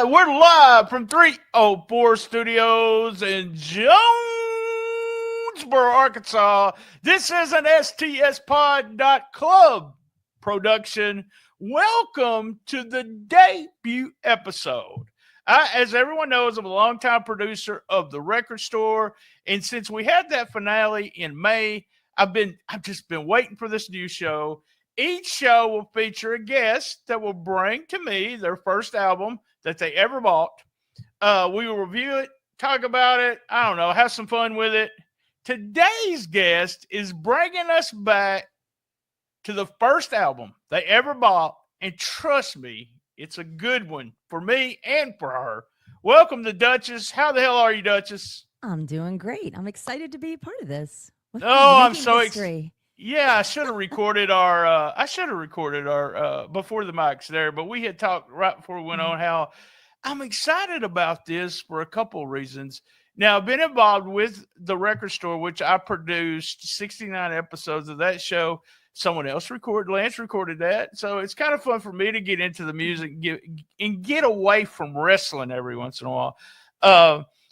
We're live from 304 Studios in Jonesboro, Arkansas. This is an STSPod.club production. Welcome to the debut episode. As everyone knows, I'm a longtime producer of The Record Store, and since we had that finale in May, I've just been waiting for this new show. Each show will feature a guest that will bring to me their first album that they ever bought. We will review it, talk about it, I don't know, have some fun with it. Today's guest is bringing us back to the first album they ever bought, and trust me, it's a good one for me and for her. Welcome to Duchess. How the hell are you, Duchess? I'm doing great. I'm excited to be a part of this. I'm so excited. Yeah, I should have recorded our before the mics there, but we had talked right before we went on how I'm excited about this for a couple of reasons. Now, I've been involved with The Record Store, which I produced 69 episodes of that show. Someone else Lance recorded that. So it's kind of fun for me to get into the music and get away from wrestling every once in a while.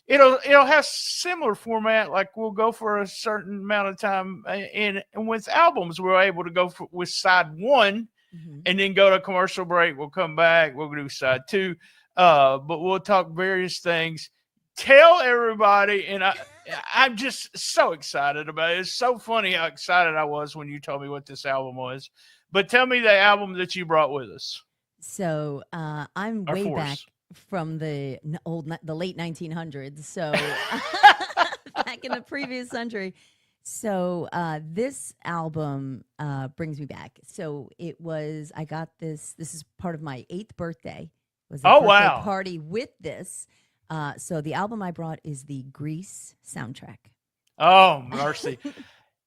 It'll have similar format, like we'll go for a certain amount of time, and with albums we're able to go with side one, and then go to commercial break. We'll come back, we'll do side two, but we'll talk various things. Tell everybody, and I'm just so excited about it. It's so funny how excited I was when you told me what this album was. But tell me the album that you brought with us. So I'm way back from the late 1900s, so back in the previous century. So this album brings me back. So I got this is part of my 8th birthday. It was a birthday party with this. So the album I brought is the Grease soundtrack. Oh, mercy.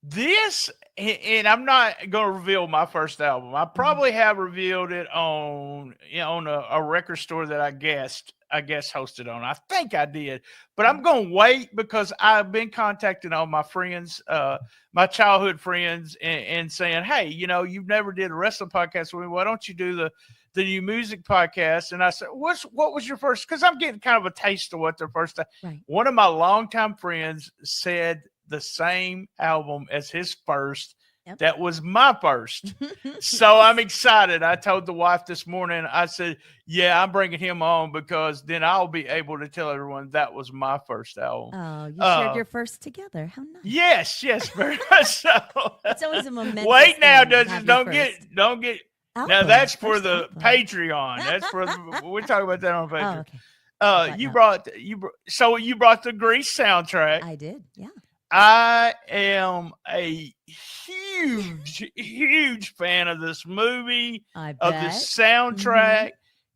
This, and I'm not going to reveal my first album. I probably have revealed it on a record store that I guest hosted on. I think I did, but I'm going to wait because I've been contacting all my friends, my childhood friends, and saying, hey, you've never did a wrestling podcast with me. Why don't you do the new music podcast? And I said, what was your first? Because I'm getting kind of a taste of what their first. Right. One of my longtime friends said the same album as his first. Yep. That was my first. So I'm excited. I told the wife this morning, I said, yeah, I'm bringing him on because then I'll be able to tell everyone that was my first album. Oh, you shared your first together. How Yes, nice. very much so. It's always a momentous Wait now, Duchess. Don't get album. Now that's for the album. Patreon. That's for we'll talk about that on Patreon. Oh, okay. You brought the Grease soundtrack. I did, yeah. I am a huge fan of this movie, of the soundtrack.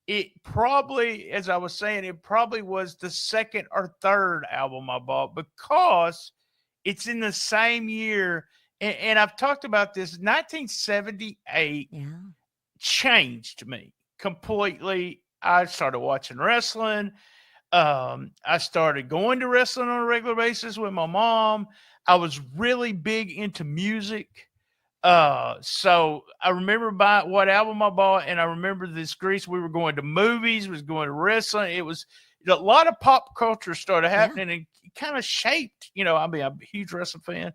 It probably, as I was saying, it probably was the second or third album I bought because it's in the same year. And I've talked about this. 1978 changed me completely. I started watching wrestling. I started going to wrestling on a regular basis with my mom. I was really big into music. So I remember what album I bought, and I remember this Grease. We were going to movies, was going to wrestling. It was a lot of pop culture started happening, and it kind of shaped, I'm a huge wrestling fan,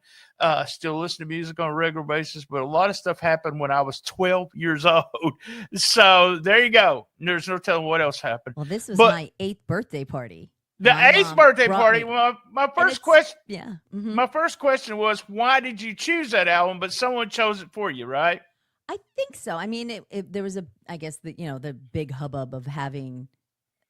still listen to music on a regular basis, but a lot of stuff happened when I was 12 years old. So there you go. There's no telling what else happened. Well, this was my 8th birthday party. The 8th birthday party. Well, my first question. Yeah. My first question was, why did you choose that album? But someone chose it for you, right? I think so. I mean, there was the big hubbub of having,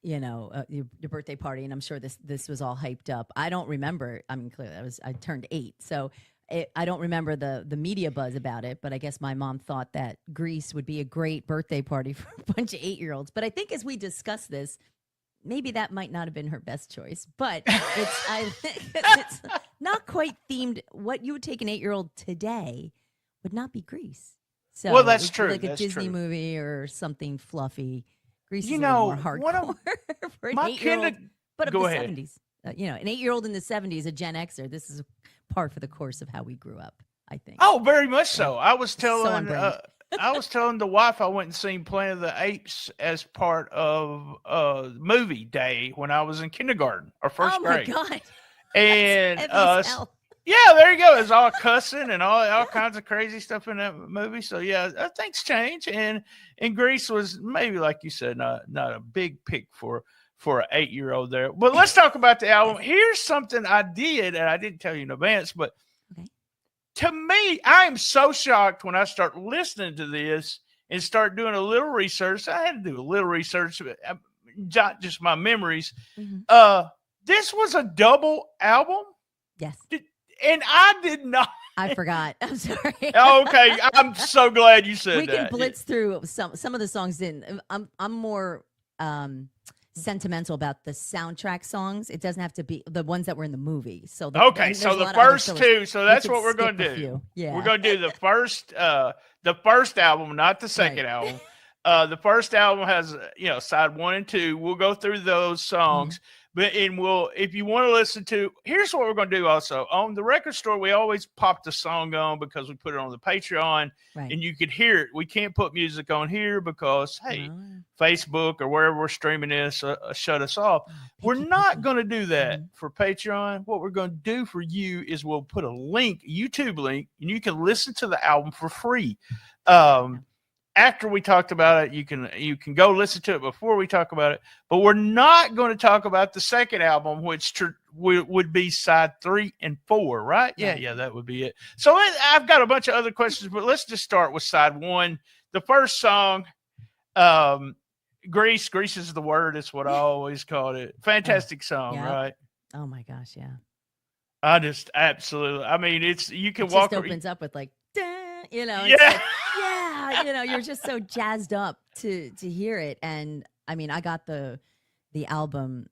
your birthday party, and I'm sure this was all hyped up. I don't remember. I mean, clearly I turned 8, so I don't remember the media buzz about it. But I guess my mom thought that Grease would be a great birthday party for a bunch of 8-year-olds. But I think as we discuss this, maybe that might not have been her best choice. But it's not quite themed. What you would take an 8-year-old today would not be Grease. So well, that's true. Like a Disney movie or something fluffy. Grease is a little more hardcore for an 8-year-old, but of the 70s. An 8-year-old in the 70s, a Gen Xer. This is par for the course of how we grew up, I think. Oh, very much so. I was telling I was telling the wife I went and seen Planet of the Apes as part of movie day when I was in kindergarten or first Oh my grade. God. And Heavy as hell. yeah, there you go. It's all cussing and all kinds of crazy stuff in that movie. So yeah, things change. And Grease was maybe, like you said, not a big pick for an 8-year-old there. But let's talk about the album. Here's something I did, and I didn't tell you in advance, but Okay. to me, I am so shocked when I start listening to this and start doing a little research. I had to do a little research, jot just my memories. Mhm. This was a double album, Yes. and I did not. I forgot. I'm sorry. Okay, I'm so glad you said We that. can blitz through some of the songs. I'm more sentimental about the soundtrack songs. It doesn't have to be the ones that were in the movie. So Okay, so the first two. So that's what we're going to do. Yeah, We're going to do the first album, not the second Right. album. The first album has side 1 and 2. We'll go through those songs, but if you want to listen to, here's what we're going to do. Also on the record store, we always pop the song on because we put it on the Patreon, Right. and you could hear it. We can't put music on here because Facebook or wherever we're streaming this shut us off. We're not going to do that for Patreon. What we're going to do for you is we'll put a link, YouTube link, and you can listen to the album for free. After we talked about it, you can go listen to it before we talk about it. But we're not going to talk about the second album, which would be side 3 and 4, right? Yeah, that would be it. So I've got a bunch of other questions, but let's just start with side 1. The first song, Grease. Grease is the word. It's what I always called it. Fantastic song, right? Oh my gosh, yeah. I just absolutely. I mean, you can it walk. Just opens up with like, Yeah. Like, yeah. You're just so jazzed up to hear it. And I mean, I got the album,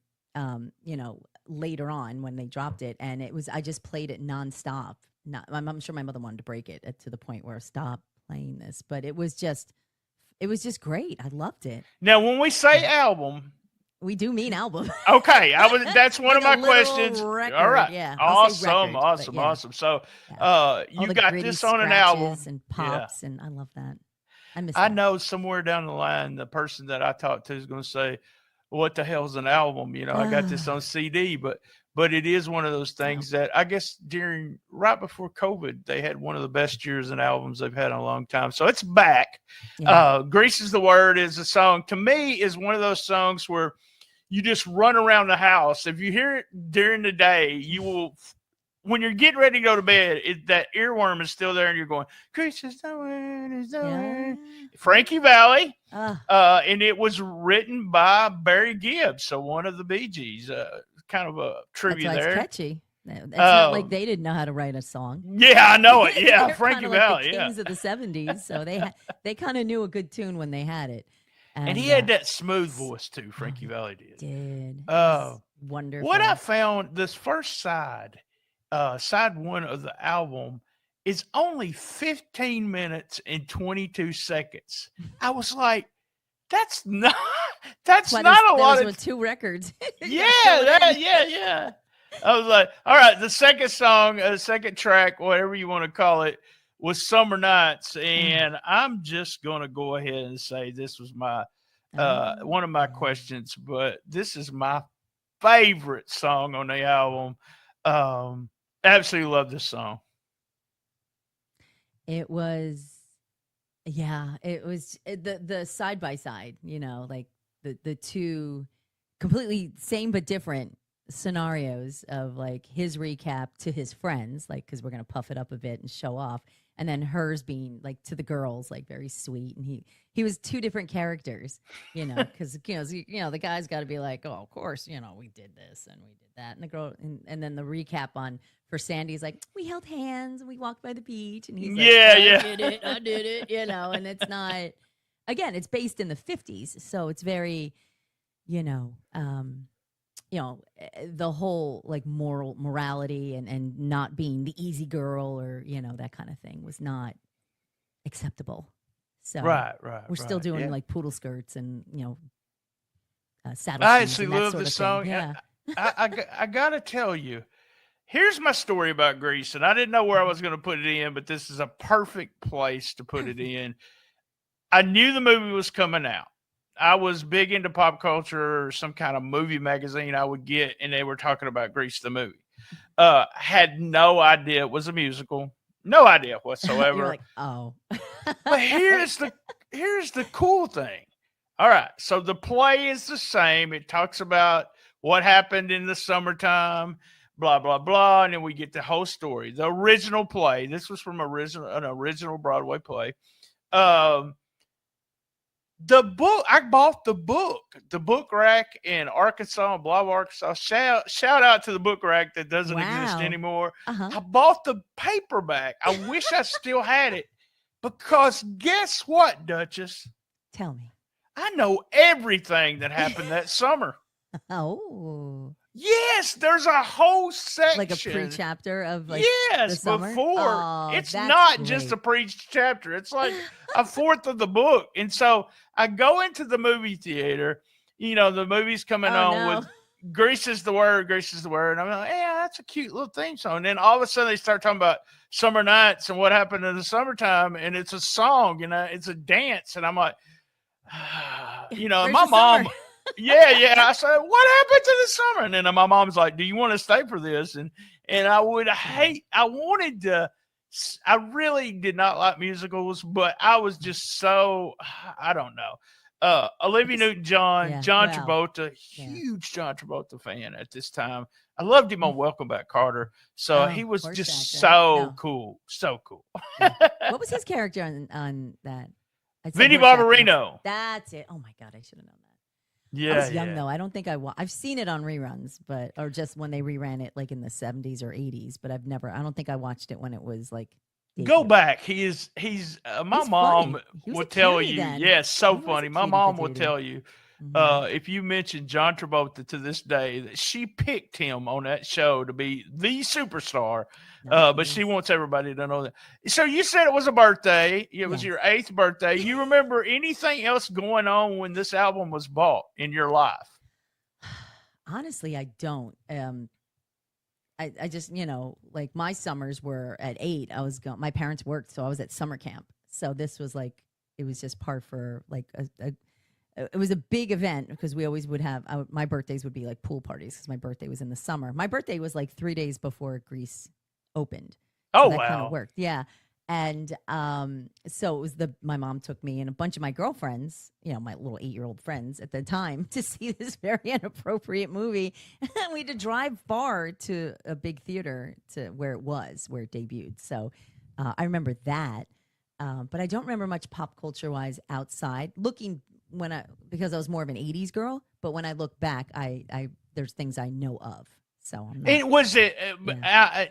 later on when they dropped it, and I just played it nonstop. I'm sure my mother wanted to break it to the point where stop playing this, but it was just great. I loved it. Now, when we say album, we do mean album. Okay, that's one of my questions. Record, all right, yeah. awesome, record, awesome. So, you got this on an album and pops, and I love that. I know somewhere down the line, the person that I talked to is going to say, "What the hell's an album?" I got this on CD, but it is one of those things that I guess right before COVID, they had one of the best years in albums they've had in a long time. So it's back. Yeah. Grease is the word is a song. To me, is one of those songs where you just run around the house. If you hear it during the day, you will. When you're getting ready to go to bed, that earworm is still there, and you're going, "Grease is the word, is the word." Frankie Valli, and it was written by Barry Gibb, so one of the Bee Gees. Kind of a trivia That's why there. It's catchy. It's not like they didn't know how to write a song. Yeah, I know it. Yeah, Frankie Valli, like the kings of the '70s, so they kind of knew a good tune when they had it. And he had that smooth voice too. Frankie Valli did. Wonderful. What I found, this first side 1 of the album, is only 15 minutes and 22 seconds. I was like, that's not a lot of 2 records. Yeah. I was like, all right, the second song, second track, whatever you want to call it, was Summer Nights, and I'm just going to go ahead and say this was my one of my questions, but this is my favorite song on the album. Absolutely love this song. It was the side by side, like the two completely same but different scenarios of like his recap to his friends, like, because we're going to puff it up a bit and show off, and then hers being like to the girls, like very sweet. And he was 2 different characters, because the guy's got to be like, oh, of course, we did this and we did that, and the girl, and then the recap for Sandy's like, we held hands and we walked by the beach, and he's like, I did it, and it's not, again, it's based in the 50s, so it's very, the whole like morality and not being the easy girl or that kind of thing was not acceptable. So right. We're still doing like poodle skirts and saddle. I actually love the song. Yeah, I gotta tell you, here's my story about Grease, and I didn't know where I was going to put it in, but this is a perfect place to put it in. I knew the movie was coming out. I was big into pop culture or some kind of movie magazine I would get, and they were talking about Grease the movie. Had no idea it was a musical. No idea whatsoever. You're like, oh. But here's the cool thing. All right, so the play is the same. It talks about what happened in the summertime, blah blah blah, and then we get the whole story. The original play. This was from an original Broadway play. The book, I bought the book rack in Arkansas, Blah, Arkansas. Shout out to the book rack that doesn't exist anymore. I bought the paperback. I wish I still had it because guess what, Duchess? Tell me. I know everything that happened that summer. Oh. Yes, there's a whole section. Like a pre-chapter of like yes, the summer? before. Oh, it's not just a pre-chapter. It's like a fourth of the book. And so I go into the movie theater. You know, the movie's coming on with Grease is the word, Grease is the word. And I'm like, yeah, that's a cute little theme song. And then all of a sudden they start talking about summer nights and what happened in the summertime. And it's a song and it's a dance. And I'm like, you know, my mom... yeah. I said, what happened to the summer? And then my mom's like, do you want to stay for this? And I really did not like musicals, but I was just so, I don't know. Olivia Newton-John, John Travolta, huge John Travolta fan at this time. I loved him on Welcome Back, Kotter. So he was just cool. So cool. What was his character on that? Vinnie Barbarino. That's it. Oh my God, I should have known that. Yeah, I was young though. I don't think I've seen it on reruns, or just when they reran it like in the 70s or 80s. But I don't think I watched it when it was like. Go back. He's my mom will tell you. Then. Yes, so funny. My mom will tell you. If you mention John Travolta to this day, that she picked him on that show to be the superstar. But she wants everybody to know that. So you said it was a birthday. It was your 8th birthday. You remember anything else going on when this album was bought in your life? Honestly, I don't. I just, like my summers were at 8. My parents worked, so I was at summer camp. So this was like, it was just par for like it was a big event because we always would have, my birthdays would be like pool parties because my birthday was in the summer. My birthday was like 3 days before Grease opened. So that kind of worked. Yeah. And so it was my mom took me and a bunch of my girlfriends, my little 8-year-old friends at the time, to see this very inappropriate movie. We had to drive far to a big theater to where it debuted. So I remember that. But I don't remember much pop culture wise outside because I was more of an 80s girl. But when I look back, there's things I know of. So I'm not. And was it?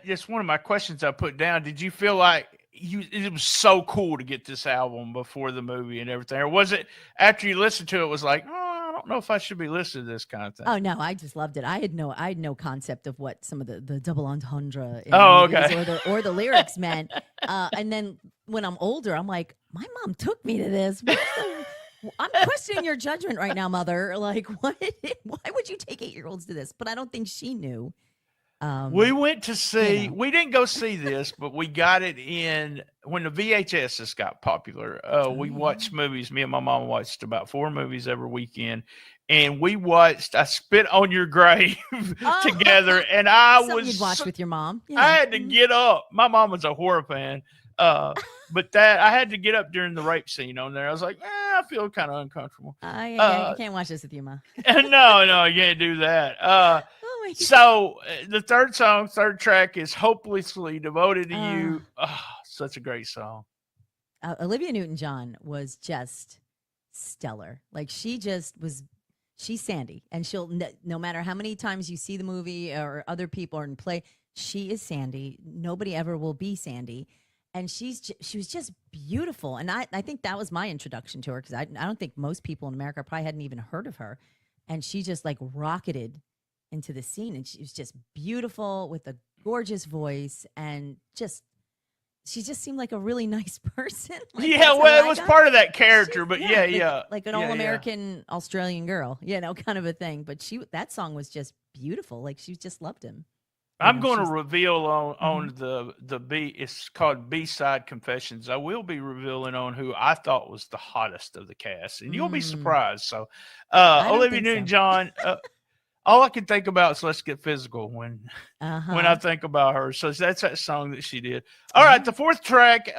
Just one of my questions I put down. Did you feel like it was so cool to get this album before the movie and everything, or was it after you listened to it was like, I don't know if I should be listening to this kind of thing? Oh no, I just loved it. I had no concept of what some of the double entendre or the lyrics meant. And then when I'm older, I'm like, my mom took me to this. I'm questioning your judgment right now, Mother. Like, what? Why would you take 8-year-olds to this? But I don't think she knew. We went to see. We didn't go see this, but we got it in when the VHSs got popular. We watched movies. Me and my mom watched about 4 movies every weekend, and we watched I Spit on Your Grave together. And you'd watch with your mom. Yeah. I had to get up. My mom was a horror fan. But I had to get up during the rape scene on there. I was like, I feel kind of uncomfortable. You can't watch this with you, Ma. No, you can't do that. So the third track is Hopelessly Devoted to You. Oh, such a great song. Olivia Newton-John was just stellar. Like she's Sandy, and she'll, no matter how many times you see the movie or other people are in play, she is Sandy. Nobody ever will be Sandy. And she was just beautiful. And I think that was my introduction to her because I don't think most people in America probably hadn't even heard of her. And she just like rocketed into the scene. And she was just beautiful with a gorgeous voice. And she just seemed like a really nice person. Like, it was part of that character. But like an all-American Australian girl, kind of a thing. But that song was just beautiful. Like she just loved him. I'm going to reveal on the B. It's called B-side Confessions. I will be revealing on who I thought was the hottest of the cast, and you'll be surprised. So, Olivia Newton-John. All I can think about is "Let's Get Physical" when I think about her. So that's that song that she did. All right, the fourth track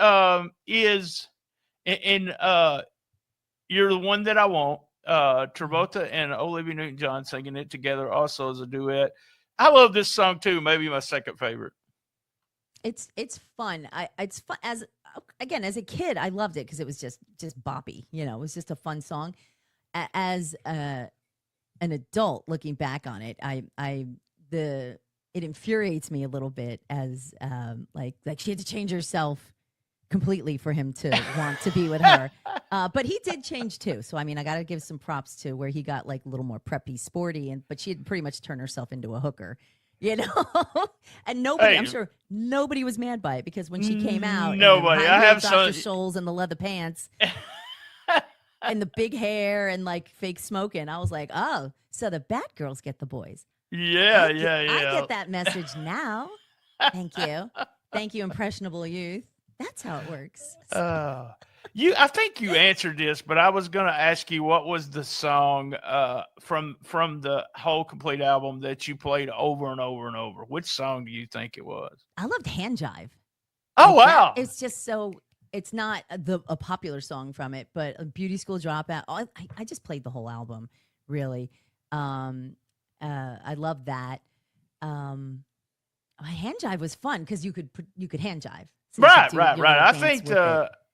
is in "You're the One That I Want." Travolta and Olivia Newton-John singing it together, also as a duet. I love this song too. Maybe my second favorite. It's fun. It's fun as a kid. I loved it because it was just boppy. You know, it was just a fun song. As an adult, looking back on it, it infuriates me a little bit as like she had to change herself completely for him to want to be with her. But he did change too. So, I mean, I got to give some props to where he got like a little more preppy, sporty, but she had pretty much turned herself into a hooker, you know? And nobody, I'm sure nobody was mad by it because when she came out, nobody, I have Dr. Scholl's and the leather pants and the big hair and like fake smoking, I was like, oh, so the bad girls get the boys. Yeah. I get that message now. Thank you. Thank you, impressionable youth. That's how it works. I think you answered this, but I was going to ask you what was the song from the whole complete album that you played over and over and over. Which song do you think it was? I loved Hand Jive. Oh, wow. It's just so. It's not a popular song from it, but a Beauty School Dropout. I just played the whole album, really. I love that. Hand Jive was fun because you could hand jive. Right.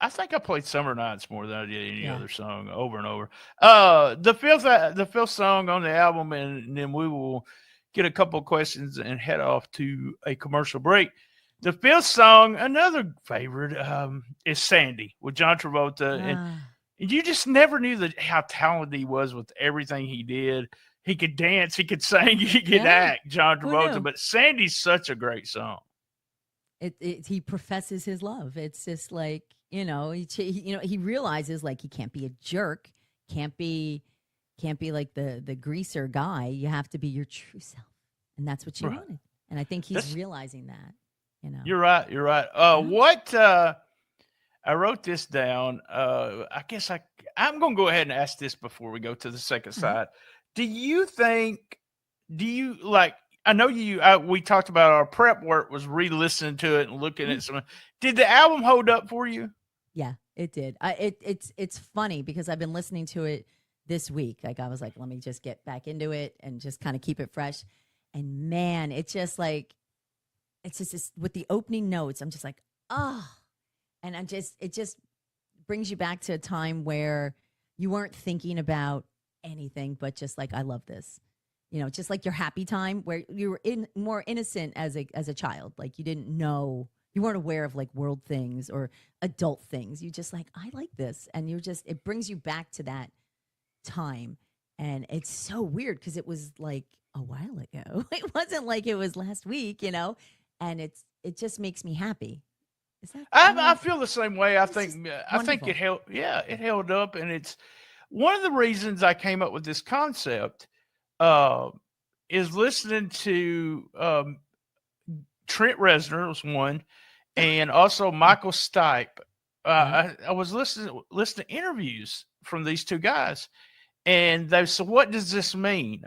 I think I played Summer Nights more than I did any other song over and over. The fifth song on the album, and then we will get a couple of questions and head off to a commercial break. The fifth song, another favorite, is Sandy with John Travolta. And you just never knew how talented he was with everything he did. He could dance, he could sing, he could act, John Travolta. But Sandy's such a great song. He professes his love. It's just like, he realizes like he can't be a jerk, can't be like the greaser guy. You have to be your true self. And that's what you wanted. And I think he's realizing that. You're right. What I wrote this down. I guess I'm going to go ahead and ask this before we go to the second side. Do you like? I know we talked about our prep work was re-listening to it and looking at some. Did the album hold up for you? Yeah, it did. It's funny because I've been listening to it this week. Like I was like, let me just get back into it and just kind of keep it fresh. And man, it's just like. It's just with the opening notes, I'm just like, and it just brings you back to a time where you weren't thinking about anything, but just like, I love this, just like your happy time where you were more innocent as a child. Like you didn't know, you weren't aware of like world things or adult things. You just like, I like this. And it brings you back to that time. And it's so weird because it was like a while ago. It wasn't like it was last week, and it just makes me happy. Is that I feel the same way. I think it held. Yeah, it held up, and it's one of the reasons I came up with this concept. Is listening to Trent Reznor was one, and also Michael Stipe. I was listening to interviews from these two guys, and they said, "What does this mean?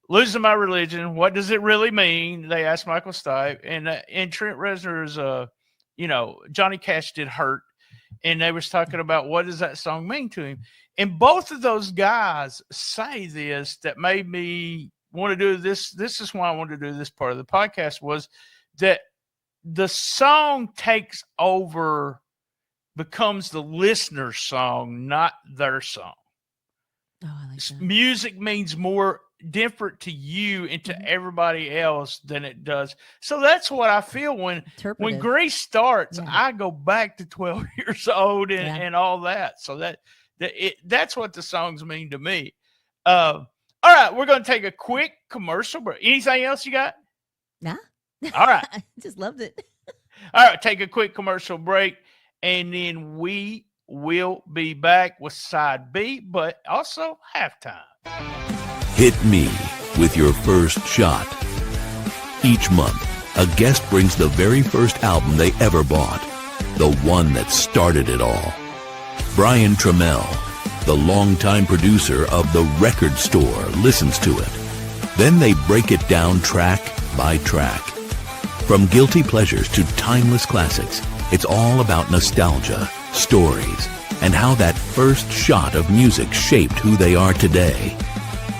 Losing my religion, what does it really mean?" They asked Michael Stipe, and Trent Reznor's, Johnny Cash did "Hurt," and they was talking about what does that song mean to him. And both of those guys say this that made me want to do this. This is why I wanted to do this part of the podcast, was that the song takes over, becomes the listener's song, not their song. Oh, I like that. Music means more different to you and to everybody else than it does. So that's what I feel when Grease starts. I go back to 12 years old and all that. So that's what the songs mean to me. All right, we're going to take a quick commercial break. Anything else you got? Nah. All right. I just loved it. All right, take a quick commercial break, and then we will be back with side B, but also halftime. Hit me with your first shot. Each month, a guest brings the very first album they ever bought, the one that started it all. Brian Trammell, the longtime producer of The Record Store, listens to it. Then they break it down track by track. From guilty pleasures to timeless classics, it's all about nostalgia, stories, and how that first shot of music shaped who they are today.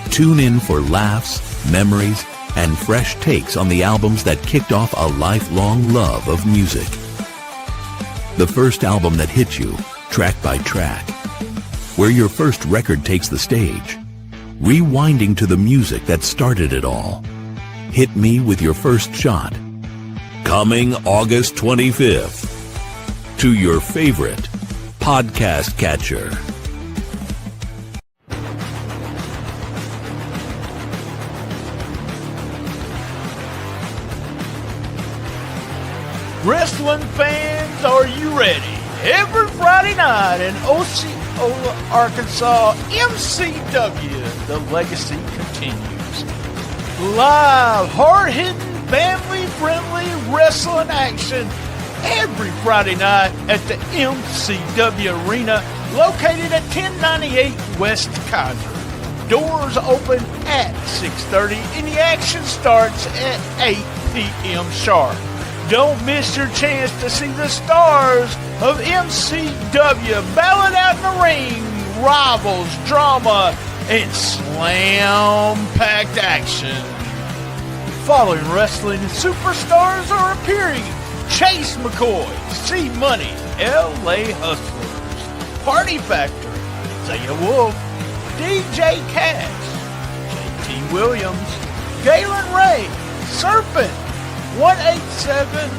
Tune in for laughs, memories, and fresh takes on the albums that kicked off a lifelong love of music. The first album that hit you, track by track. Where your first record takes the stage. Rewinding to the music that started it all. Hit me with your first shot. Coming August 25th. To your favorite podcast catcher. Wrestling fans, are you ready? Every Friday night in Osceola, Arkansas, MCW, the legacy continues. Live, hard-hitting, family-friendly wrestling action every Friday night at the MCW Arena, located at 1098 West Kaiser. Doors open at 6:30 and the action starts at 8 p.m. sharp. Don't miss your chance to see the stars of MCW battle out in the ring, rivals, drama, and slam-packed action. Following wrestling superstars are appearing: Chase McCoy, C-Money, L.A. Hustlers, Party Factor, Isaiah Wolf, DJ Cash, J.T. Williams, Galen Ray, Serpent, 187,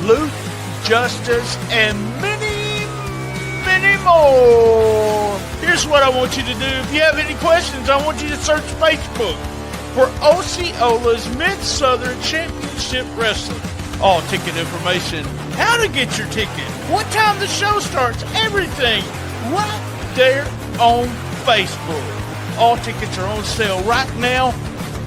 Luke, Justice, and many, many more. Here's what I want you to do. If you have any questions, I want you to search Facebook for Osceola's Mid-Southern Championship Wrestling. All ticket information, how to get your ticket, what time the show starts, everything right there on Facebook. All tickets are on sale right now.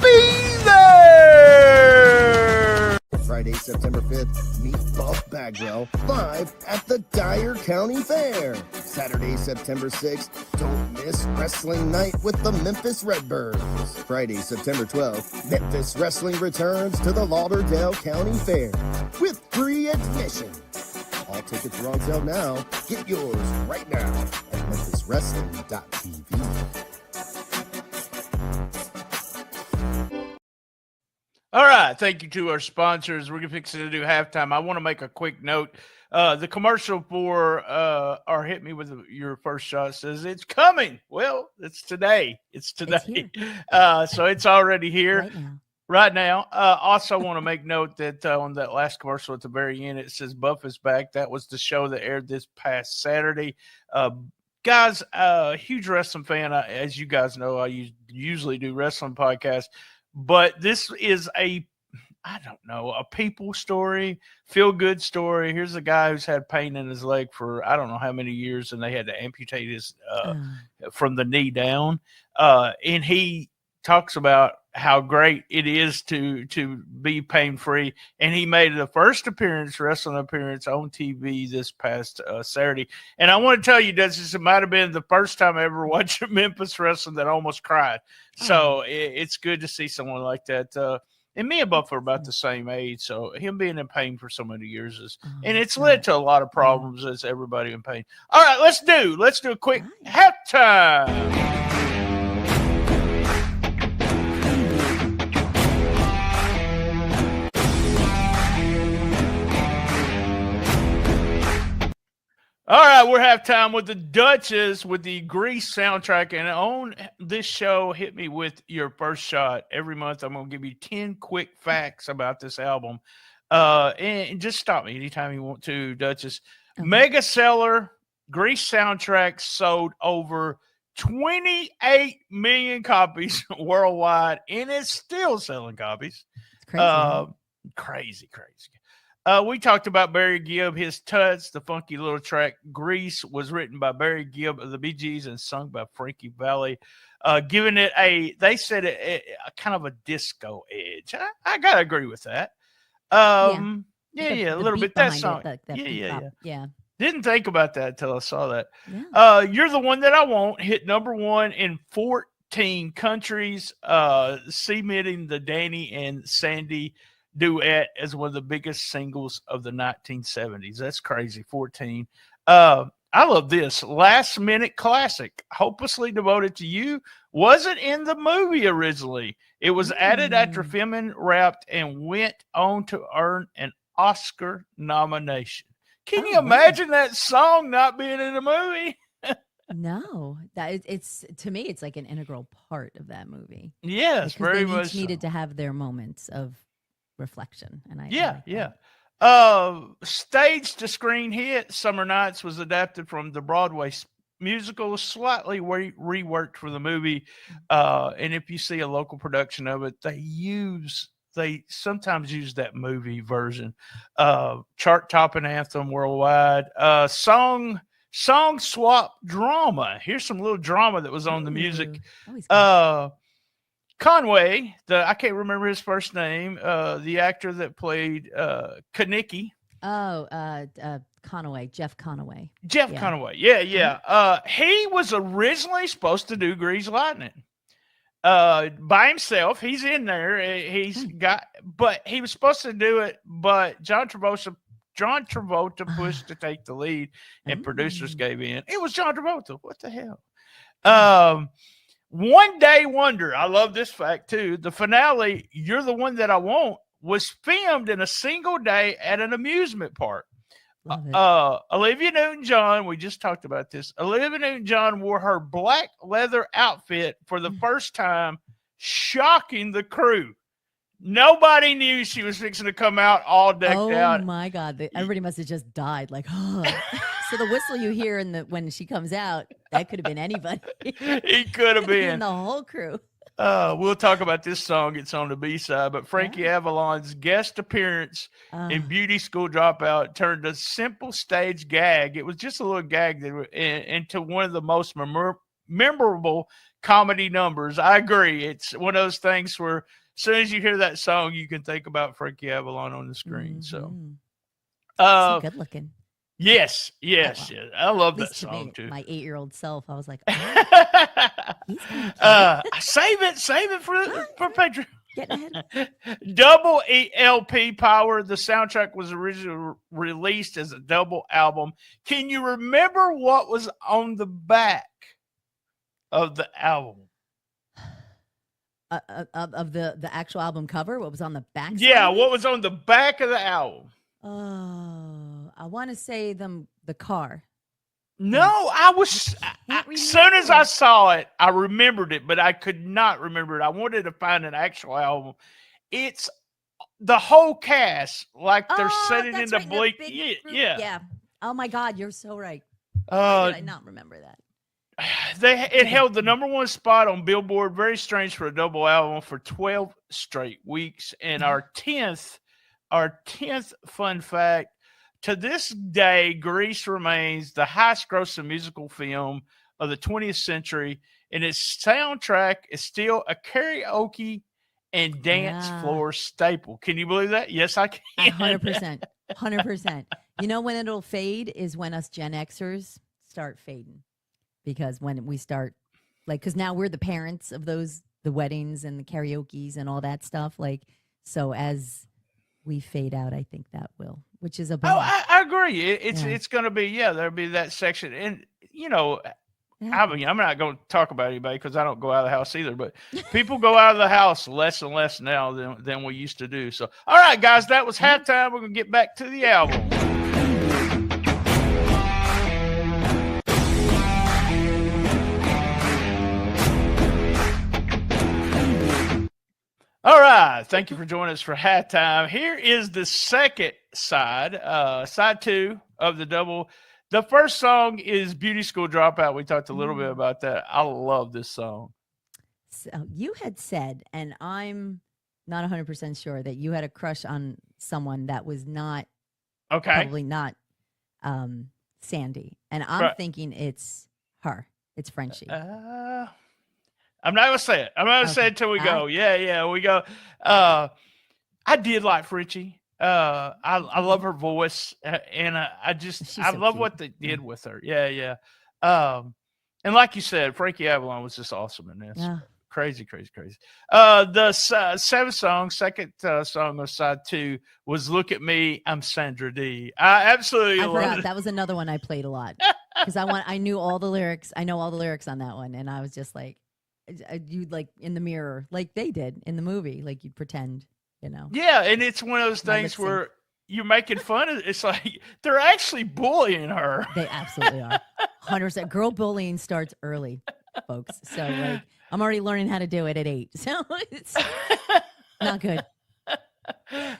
Be there! Friday, September 5th, meet Buff Bagwell live at the Dyer County Fair. Saturday, September 6th, don't miss Wrestling Night with the Memphis Redbirds. Friday, September 12th, Memphis Wrestling returns to the Lauderdale County Fair with free admission. All tickets are on sale now. Get yours right now at memphiswrestling.tv. All right. Thank you to our sponsors. We're going to fix it to do halftime. I want to make a quick note. The commercial for our Hit Me With Your First Shot says it's coming. Well, it's today. It's today. So it's already here right now. Also want to make note that on that last commercial at the very end, it says Buff is back. That was the show that aired this past Saturday. Guys, huge wrestling fan. As you guys know, I usually do wrestling podcasts. But this is a people story, feel-good story. Here's a guy who's had pain in his leg for I don't know how many years, and they had to amputate his from the knee down. And he talks about how great it is to be pain-free. And he made the first wrestling appearance on TV this past Saturday. And I want to tell you, this might have been the first time I ever watched Memphis wrestling that I almost cried. So it's good to see someone like that. And me and Buff are about the same age, so him being in pain for so many years and it's led to a lot of problems as everybody in pain. All right, let's do a quick halftime. All right, we're halftime with the Duchess with the Grease soundtrack. And on this show, Hit Me With Your First Shot. Every month, I'm going to give you 10 quick facts about this album. And just stop me anytime you want to, Duchess. Okay. Mega seller, Grease soundtrack sold over 28 million copies worldwide, and it's still selling copies. It's crazy. Crazy. We talked about Barry Gibb. His Tuts, the funky little track Grease, was written by Barry Gibb of the Bee Gees and sung by Frankie Valli, giving it they said a kind of a disco edge. I gotta agree with that. Yeah, a little bit. That song. Yeah. Didn't think about that until I saw that. Yeah. You're the One That I Want hit number 1 in 14 countries, cementing the Danny and Sandy duet as one of the biggest singles of the 1970s. That's crazy. 14. I love this last minute classic, Hopelessly Devoted to You. Wasn't in the movie originally. It was added after filming wrapped and went on to earn an Oscar nomination. Can you imagine that song not being in the movie? No, that it's to me, it's like an integral part of that movie. Yes, because very they much each needed to have their moments of reflection, and I like that. Stage to screen hit Summer Nights was adapted from the Broadway musical, slightly reworked for the movie. And if you see a local production of it, they sometimes use that movie version. Chart topping anthem worldwide. Song swap drama. Here's some little drama that was on the music. Conway, I can't remember his first name, the actor that played Kaneki. Conaway, Jeff Conaway. Conaway. Yeah. He was originally supposed to do Grease Lightning by himself. He's in there. But he was supposed to do it, but John Travolta pushed to take the lead, and producers gave in. It was John Travolta. What the hell? One Day Wonder. I love this fact too. The finale, You're the One That I Want, was filmed in a single day at an amusement park. Olivia Newton-John, we just talked about this. Olivia Newton-John wore her black leather outfit for the first time, shocking the crew. Nobody knew she was fixing to come out all decked out. Oh my God! Everybody must have just died. Like, so the whistle you hear when she comes out, that could have been anybody. It could have been the whole crew. We'll talk about this song. It's on the B-side, but Frankie Avalon's guest appearance in Beauty School Dropout turned a simple stage gag. It was just a little gag into one of the most memorable comedy numbers. I agree. It's one of those things where as soon as you hear that song, you can think about Frankie Avalon on the screen. So good looking. Yes. I love that song too. My 8-year-old self, I was like, save it for Patreon. Getting ahead. Double LP Power. The soundtrack was originally released as a double album. Can you remember what was on the back of the album? Of the actual album cover? What was on the back? Yeah, what was on the back of the album? I want to say the car. No, as soon as I saw it, I remembered it, but I could not remember it. I wanted to find an actual album. It's the whole cast, like they're sitting in the bleak. Yeah. Oh my God, you're so right. Why did I not remember that? It held the #1 spot on Billboard. Very strange for a double album for 12 straight weeks. And our 10th fun fact. To this day, Grease remains the highest-grossing musical film of the 20th century, and its soundtrack is still a karaoke and dance floor staple. Can you believe that? Yes, I can. 100%. 100%. You know when it'll fade is when us Gen Xers start fading. Because when we start, because now we're the parents of the weddings and the karaoke's and all that stuff. So as we fade out, I think that will, which is a bummer. I agree. It's going to be, there'll be that section. And, I'm not going to talk about anybody because I don't go out of the house either, but people go out of the house less and less now than we used to do. So, all right, guys, that was halftime. We're going to get back to the album. All right. Thank you for joining us for halftime. Here is the second side, side 2 of the double. The first song is Beauty School Dropout. We talked a little bit about that. I love this song. So you had said, and I'm not 100% sure, that you had a crush on someone that was not Okay. Probably not Sandy. And I'm Right. thinking it's her. It's Frenchie. I'm not gonna say it. I'm not gonna say Okay. it till we All go. Yeah, we go. I did like Fritchie. I love her voice, and She's I so love cute. what they did with her. Yeah. And like you said, Frankie Avalon was just awesome in this. Yeah. Crazy. The seventh song, second song of side 2 was "Look at Me, I'm Sandra D." I absolutely I love forgot it. that was another one I played a lot because I knew all the lyrics. I know all the lyrics on that one, and I was just like, you'd like in the mirror, like they did in the movie, like you'd pretend, you know. Yeah, and it's one of those My things lip sync. where you're making fun of. It's like they're actually bullying her. They absolutely are. 100%. Girl bullying starts early, folks. So like I'm already learning how to do it at 8. So it's not good.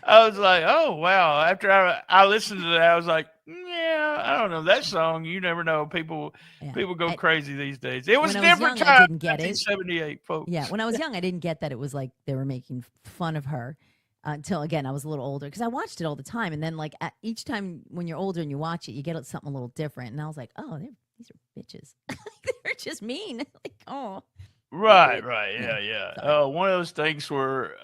I was like, oh wow. After I listened to that, I was like, yeah, I don't know that song. You never know. People Yeah. go And crazy these days. It was when I was different young, I time. didn't get it. 1978, folks. Yeah, when I was young, I didn't get that it was like they were making fun of her until again I was a little older because I watched it all the time, and then like each time when you're older and you watch it, you get something a little different, and I was like, oh, these are bitches. They're just mean. Like, oh, Right. Yeah. Yeah. One of those things where,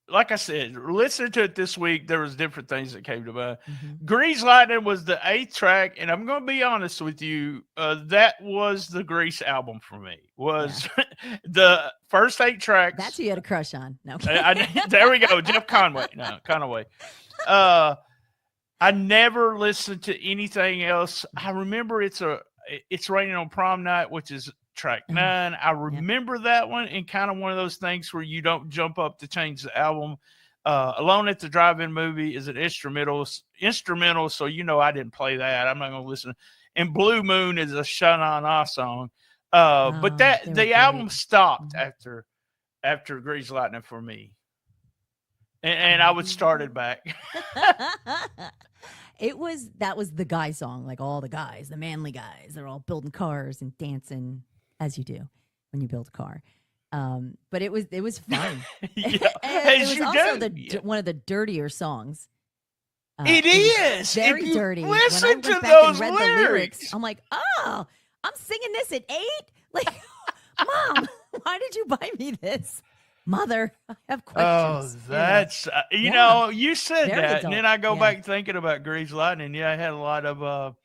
like I said, listening to it this week, there was different things that came to mind. Mhm. Grease Lightning was the 8th track, and I'm going to be honest with you, that was the Grease album for me. Was the first 8 tracks. That's who you had a crush on. No, There we go, Jeff Conway. No, Conway. I never listened to anything else. I remember it's Raining on Prom Night, which is track 9. I remember that one, and kind of one of those things where you don't jump up to change the album. Alone at the Drive-In Movie is an instrumental, so I didn't play that. I'm not going to listen. And Blue Moon is a Sha-Na-Na song. But the album stopped after Grease Lightning for me. And I would start it back. That was the guy song, like all the guys, the manly guys, they're all building cars and dancing as you do when you build a car. But it was fun. It was also one of the dirtier songs. It is very dirty. Listen to those read lyrics. The lyrics, I'm like, oh, I'm singing this at 8. Like, Mom, why did you buy me this? Mother, I have questions. Oh, that's you said Very that, adult. and then I go Yeah. back thinking about Grease Lightning. Yeah, it had a lot of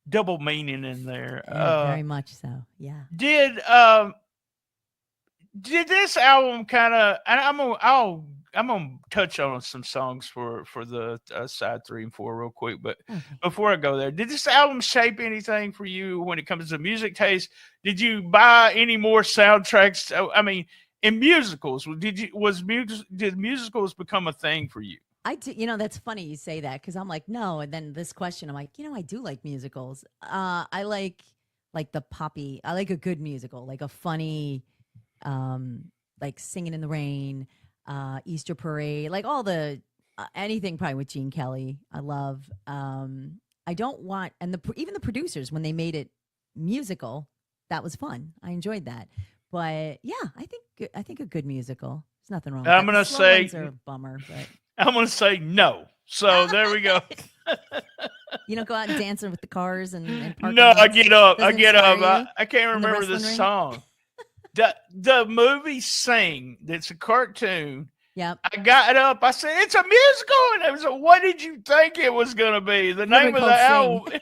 double meaning in there. Very much so. Yeah. Did this album kind of? And I'm gonna touch on some songs for the side 3 and 4 real quick, but before I go there, did this album shape anything for you when it comes to music taste? Did you buy any more soundtracks? I mean, in musicals, did musicals become a thing for you? I do. That's funny you say that because I'm like, no. And then this question, I'm like, I do like musicals. I like the poppy. I like a good musical, like a funny, like Singing in the Rain, Easter Parade, like all the anything probably with Gene Kelly. I love. I don't want, and even the producers when they made it musical, that was fun. I enjoyed that. But yeah, I think a good musical. There's nothing wrong with I'm that. gonna The slow say ones are a bummer, but I'm gonna say no. So there we go. you don't go out and dancing with the cars and parking No, I lots? get up. Doesn't I get inspire up. you I can't in the remember the wrestling ring? song. The movie Sing. That's a cartoon. Yep. I got up. I said, "It's a musical," and it was. What did you think it was going to be? The name of the album.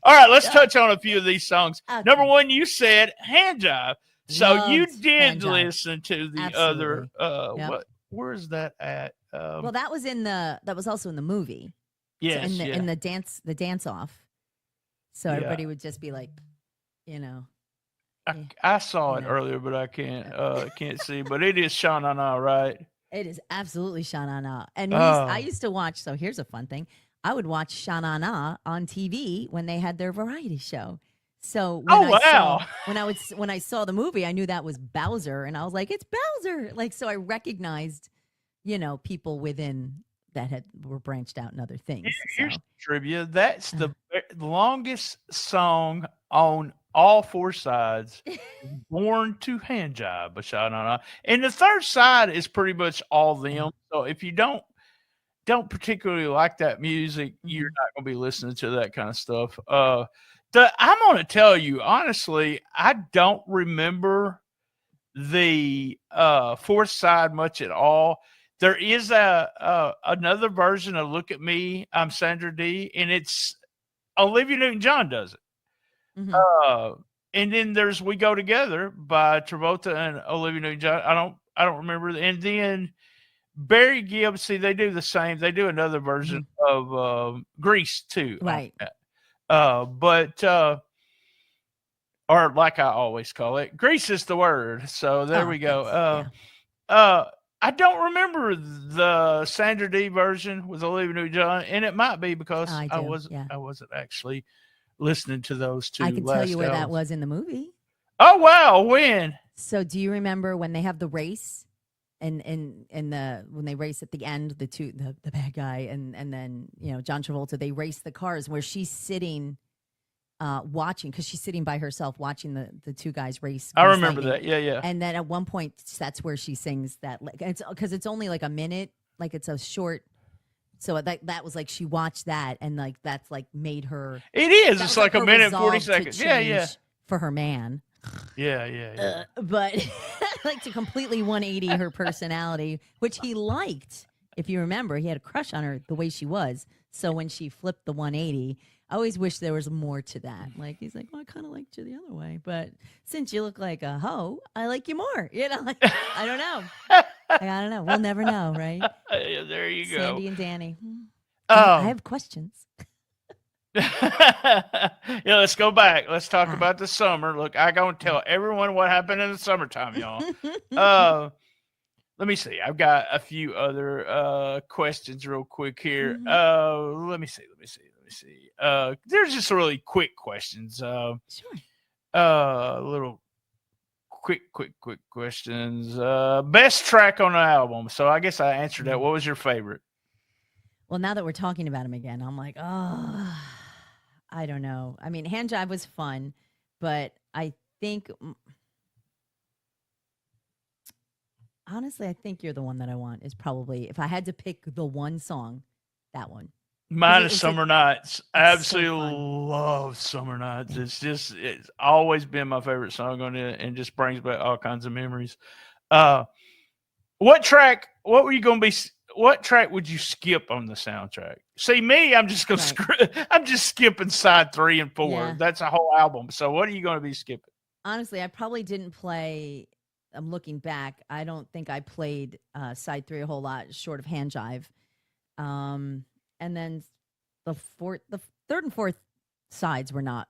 All right, let's touch on a few of these songs. Okay. Number 1, you said Hand Jive. So you Loved did Hand Jive. listen to the Absolutely. other. Yep. Where is that at? Well, that was also in the movie. Yes, So in the dance off. So Yeah. everybody would just be like, I saw it Yeah. earlier, but I can't see. But it is Sha-Na-Na, right? it is absolutely Sha-Na-Na. And Oh. I used to watch. So here's a fun thing. I would watch Sha-Na-Na on TV when they had their variety show. So when I saw the movie, I knew that was Bowser, and I was like, it's Bowser. Like, so I recognized, people within that were branched out in other things. Here's trivia. That's the longest song on all 4 sides. Born to Hand Jive by Sha-Na-Na. And the third side is pretty much all them. So if you don't don't particularly like that music, you're not going to be listening to that kind of stuff. I'm going to tell you honestly, I don't remember the fourth side much at all. There is another version of "Look at Me, I'm Sandra Dee," and it's Olivia Newton-John does it. And then there's "We Go Together" by Travolta and Olivia Newton-John. I don't remember. And then Barry Gibb, see, they do the same. They do another version of Grease too, right? Or like I always call it, Grease is the word. So there we go. I don't remember the Sandra Dee version with Olivia Newton-John, and it might be because I wasn't actually listening to those two. I can tell you where that was in the movie. Oh wow, when? So do you remember when they have the race, and when they race at the end, the bad guy and then John Travolta, they race the cars where she's sitting watching, because she's sitting by herself watching the two guys race. I remember that. Yeah. And then at one point, that's where she sings that. It's because it's only like a minute, like it's a short. So that was like she watched that, and like that's like made her. It is. It's like a minute and 40 seconds. Yeah. For her man. Yeah. But like to completely 180 her personality, which he liked. If you remember, he had a crush on her the way she was. So when she flipped the 180. I always wish there was more to that. Like, he's like, well, I kind of liked you the other way. But since you look like a hoe, I like you more. Like, I don't know. I don't know. We'll never know, right? There you go. Sandy and Danny. I have questions. Let's go back. Let's talk about the summer. Look, I going to tell everyone what happened in the summertime, y'all. Let me see. I've got a few other questions real quick here. Let me see. There's just really quick questions. Sure. Little quick questions. Best track on the album. So I guess I answered that. What was your favorite? Well, now that we're talking about him again, I'm like, I don't know. I mean, Hand Jive was fun, but I think, honestly, I think You're the One That I Want is probably, if I had to pick the one song, that one. Mine is Summer Nights. I absolutely love Summer Nights. It's always been my favorite song on it, and just brings back all kinds of memories. What track would you skip on the soundtrack? See, me, I'm just going to I'm just skipping side 3 and 4. Yeah. That's a whole album. So what are you going to be skipping? Honestly, I probably didn't play. I'm looking back. I don't think I played side 3 a whole lot, short of Hand Jive. And then the third and fourth sides were not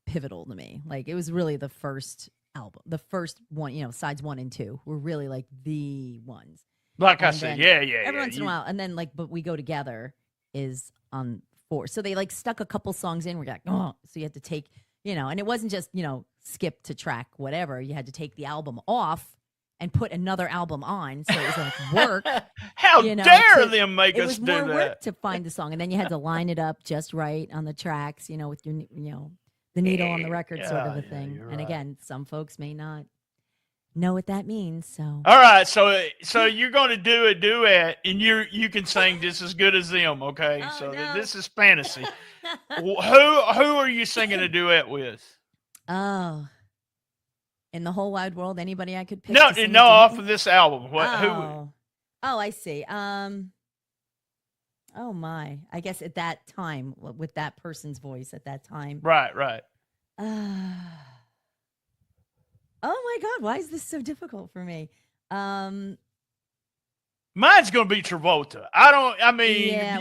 pivotal to me. Like, it was really the first album, the first one, sides 1 and 2 were really like the ones. Like I said, every once in a while. And then But We Go Together is on 4. So they like stuck a couple songs in. We're like, so you had to take, and it wasn't just, skip to track, whatever. You had to take the album off and put another album on, so it was like work. How dare them make us do that? It was more work to find the song, and then you had to line it up just right on the tracks, with your, the needle on the record, sort of a thing. And again, some folks may not know what that means. So all right, so you're going to do a duet, and you can sing just as good as them, okay? This is fantasy. Who are you singing a duet with? Oh. In the whole wide world, anybody I could pick? No, off of this album. Who? Oh, I see. Oh my! I guess at that time, with that person's voice at that time. Right. Oh my God! Why is this so difficult for me? Mine's gonna be Travolta.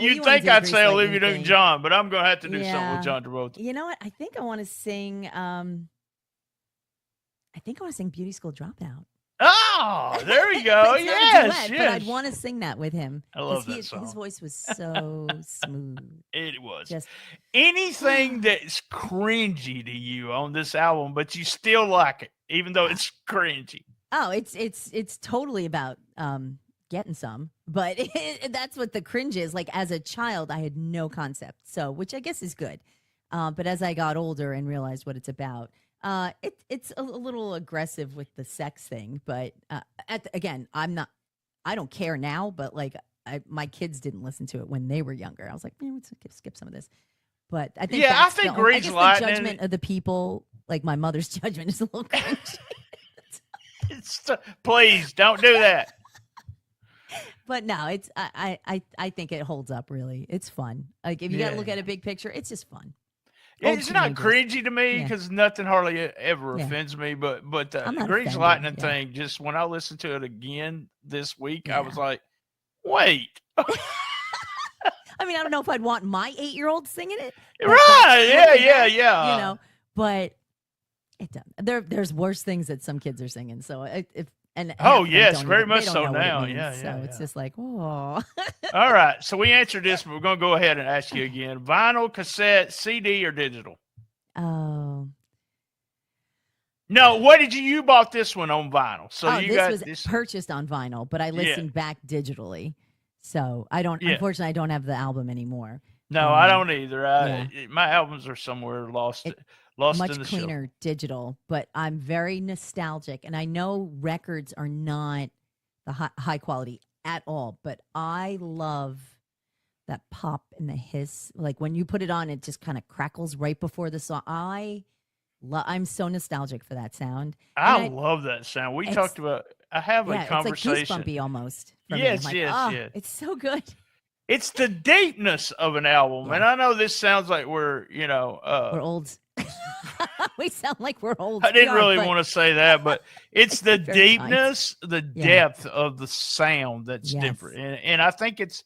You'd think I'd say Olivia Newton-John, but I'm gonna have to do something with John Travolta. You know what? I think I want to sing. I think I want to sing Beauty School Dropout. Oh, there we go. Yes. But I'd want to sing that with him. I love that song. His voice was so smooth. It was. Just anything that's cringy to you on this album, but you still like it, even though it's cringy. Oh, it's totally about getting some, but that's what the cringe is. Like, as a child, I had no concept, which I guess is good. But as I got older and realized what it's about, it's a little aggressive with the sex thing, but again, I don't care now, but like my kids didn't listen to it when they were younger. I was like, let's skip some of this. But I think Yeah, I that's think the Grease Lightning. the judgment of the people, like my mother's judgment, is a little cringe. Please don't do that. But no, it's I think it holds up. Really, it's fun. Like if you got to look Yeah. at a big picture, it's just fun. It's not teenagers. cringy to me Yeah. because nothing hardly ever Yeah. offends me. But I'm the not Grease offended, Lightning yeah. thing, just when I listened to it again this week, I Yeah. was like, wait, I mean, I don't know if I'd want my 8-year-old singing it. but right? that's Yeah, really yeah, bad, yeah. You know, but it does. There's worse things that some kids are singing. So if and half Oh, of them yes, don't very even- they much don't so know what it now. means. Yeah, So yeah, it's yeah. just like, oh, All right, so we answered this, but we're gonna go ahead and ask you again: vinyl, cassette, CD, or digital? oh. No, what did you bought this one on vinyl? So Oh, you this got was this. purchased on vinyl, but I listened back digitally. So I don't. Yeah. Unfortunately, I don't have the album anymore. No, I Um, don't either. My albums are somewhere lost It- in Much the cleaner digital, but I'm very nostalgic, and I know records are not the high quality at all, but I love that pop and the hiss. Like when you put it on, it just kind of crackles right before the song. I'm so nostalgic for that sound. I And love that sound. We it's- talked about. I have yeah, a conversation. it's like goosebumpy almost. For me. Yes, I'm like, yes, "Ah, yes. it's so good. It's the deepness of an album, and Yeah. I know this sounds like we're We're old. We sound like we're old. I didn't We are, really but- want to say that, but it's the Very kind. deepness, the Yeah. depth of the sound that's Yes. different, and I think it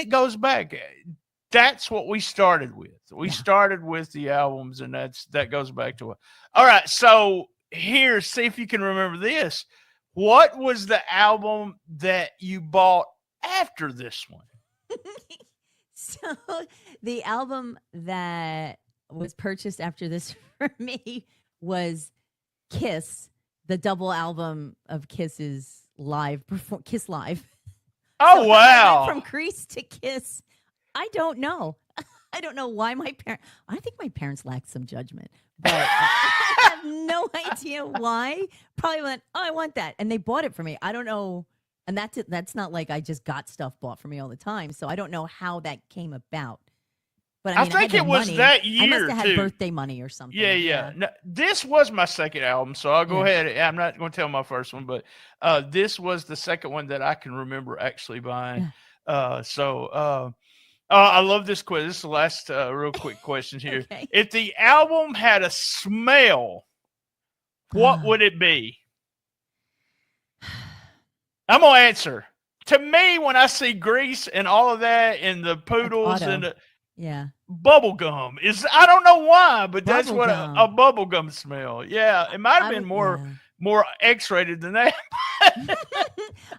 goes back. That's what we started with. We Yeah. started with the albums, and that goes back to it. All right, so here, see if you can remember this. What was the album that you bought after this one? So the album that was purchased after this for me was Kiss, the double album of Kiss's Kiss Live. Oh, So wow. I went from Grease to Kiss. I don't know. I don't know why I think my parents lacked some judgment, but I have no idea why. Probably went, oh, I want that. And they bought it for me. I don't know. And that's not like I just got stuff bought for me all the time. So I don't know how that came about. But I mean, think had it the was money. that I year, must have had too. birthday money or something. Yeah. No, this was my second album, so I'll go Yeah. ahead. I'm not going to tell my first one, but this was the second one that I can remember actually buying. I love this quiz. This is the last real quick question here. Okay. If the album had a smell, what Ah. would it be? I'm going to answer. To me, when I see Grease and all of that and the poodles Otto. and the Yeah. bubble gum is, I don't know why, but that's Bubble what gum. a bubble gum smell. Yeah, it might have I been would- more X-rated than that. yeah.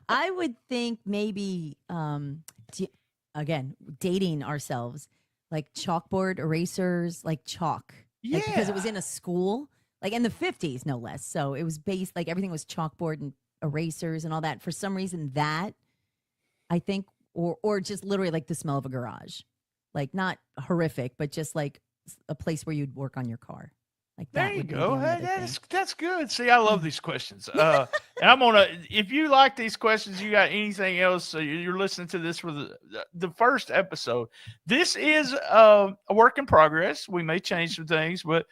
I would think maybe again, dating ourselves, like chalkboard erasers, like chalk. Like, because it was in a school, like in the 50s, no less. So it was based, like everything was chalkboard and erasers and all that. For some reason, that I think, or just literally like the smell of a garage, like not horrific, but just like a place where you'd work on your car. Like that There you would be the go. only Hey, other thing. that's good. See, I love these questions. And I'm gonna. If you like these questions, you got anything else? So you're listening to this for the first episode. This is a work in progress. We may change some things, but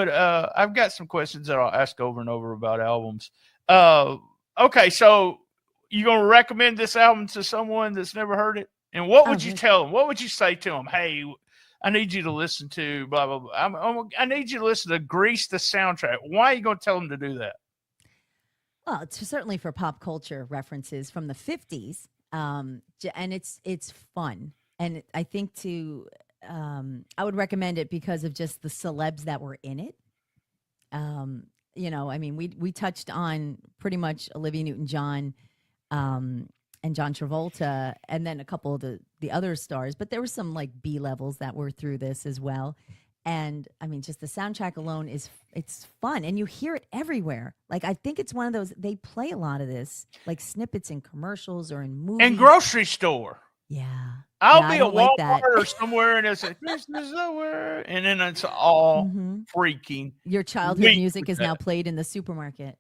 I've got some questions that I'll ask over and over about albums. Okay, so you gonna recommend this album to someone that's never heard it? And what would you yes. tell them? What would you say to them? Hey, I need you to listen to blah, blah, blah. I need you to listen to Grease, the soundtrack. Why are you going to tell them to do that? Well, it's certainly for pop culture references from the 50s. And it's fun. And I think I would recommend it because of just the celebs that were in it. I mean, we touched on pretty much Olivia Newton-John, and John Travolta, and then a couple of the other stars, but there were some like B levels that were through this as well. And I mean, just the soundtrack alone it's fun, and you hear it everywhere. Like I think it's one of those, they play a lot of this, like snippets in commercials or in movies. And grocery store. Yeah. I'll Yeah, be I at don't like Walmart that. or somewhere, and it's like Christmas over, and then it's all Mhm. freaking Your childhood weak music with is that. now played in the supermarket.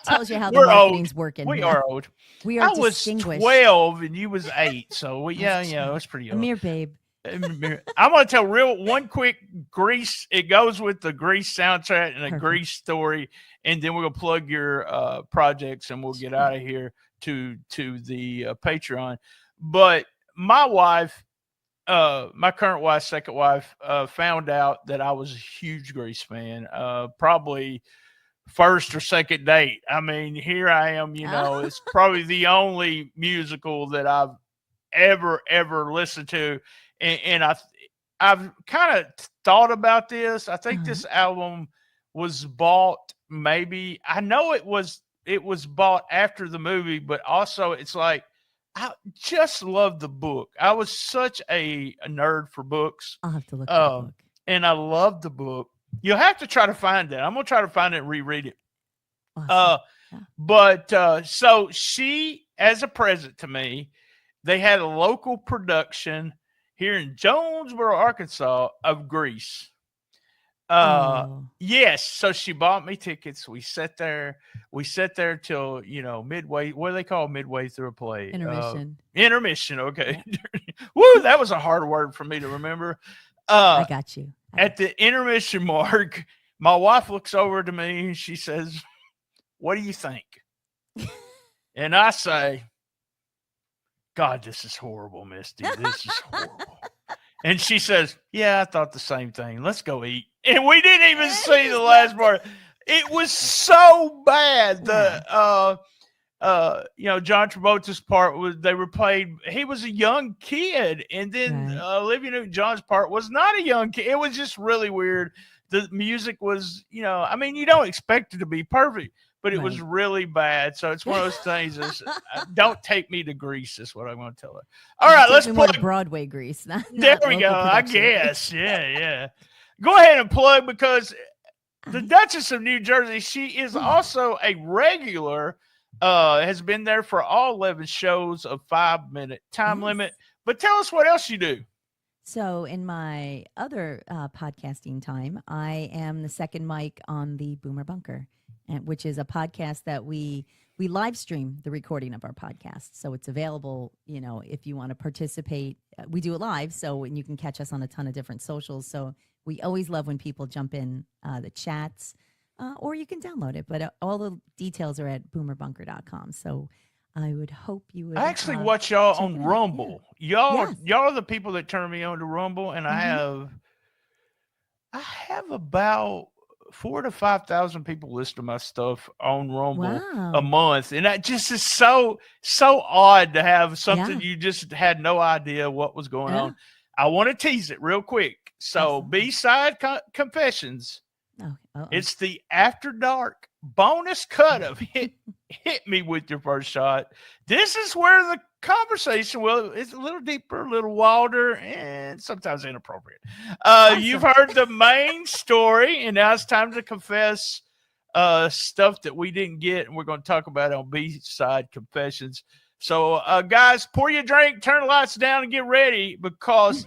Tells you how the We're old. marketing's working. We Yeah. are old. We are I was distinguished. 12 and you was 8, so That's yeah, true. it's pretty A old. mere babe. I'm gonna tell one quick Grease. It goes with the Grease soundtrack and a Perfect. Grease story, and then we're gonna plug your projects, and we'll get out of here to the Patreon. But my wife, my current wife, second wife, found out that I was a huge Grease fan. Probably first or second date. I mean, here I am. It's probably the only musical that I've ever listened to, and I've kind of thought about this. I think this album was bought. Maybe I know it was bought after the movie, but also it's like I just love the book. I was such a nerd for books. I'll have to look at the book. And I love the book. You'll have to try to find it. I'm gonna try to find it and reread it. Awesome. But so she, as a present to me, they had a local production here in Jonesboro, Arkansas, of Grease. Yes. So she bought me tickets. We sat there till, midway. What do they call midway through a play? Intermission. Okay. Yeah. Woo, that was a hard word for me to remember. I got you. At the intermission mark, my wife looks over to me and she says, "What do you think?" And I say, "God, this is horrible, Misty. This is horrible." And she says, "Yeah, I thought the same thing. Let's go eat." And we didn't even see the last part. It was so bad. John Travolta's part he was a young kid. And then Olivia Newton-John's part was not a young kid. It was just really weird. The music was, you don't expect it to be perfect, but it was really bad. So it's one of those things. Don't take me to Grease, is what I'm going to tell her. All right, let's plug Broadway Grease. There we go. I guess. Yeah. Go ahead and plug, because the Duchess of New Jersey, she is also a regular, has been there for all 11 shows of 5-minute time limit. But tell us what else you do. So in my other podcasting time, I am the second mic on the Boomer Bunker, which is a podcast that we live stream the recording of our podcast. So it's available, if you want to participate. We do it live, and you can catch us on a ton of different socials. So we always love when people jump in the chats, or you can download it. But all the details are at boomerbunker.com. So I would hope you would. I actually watch y'all on Rumble. Yeah. Y'all are the people that turn me on to Rumble, and I have about 4,000 to 5,000 people listen to my stuff on Rumble a month, and that just is so odd to have something you just had no idea what was going on. I want to tease it real quick. So B-side confessions. It's the After Dark bonus cut of hit me with your first shot. This is where the conversation, it's a little deeper, a little wilder, and sometimes inappropriate. You've heard the main story, and now it's time to confess stuff that we didn't get, and we're going to talk about it on B-side confessions. So, guys, pour your drink, turn the lights down, and get ready, because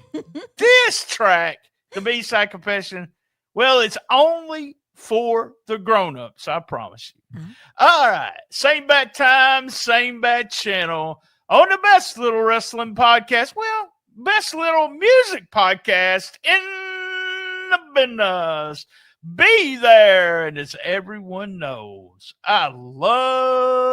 this track, the B-side confession, it's only for the grown-ups, I promise you. All right. Same bad time, same bad channel on the best little wrestling podcast. Best little music podcast in the business. Be there. And as everyone knows, I love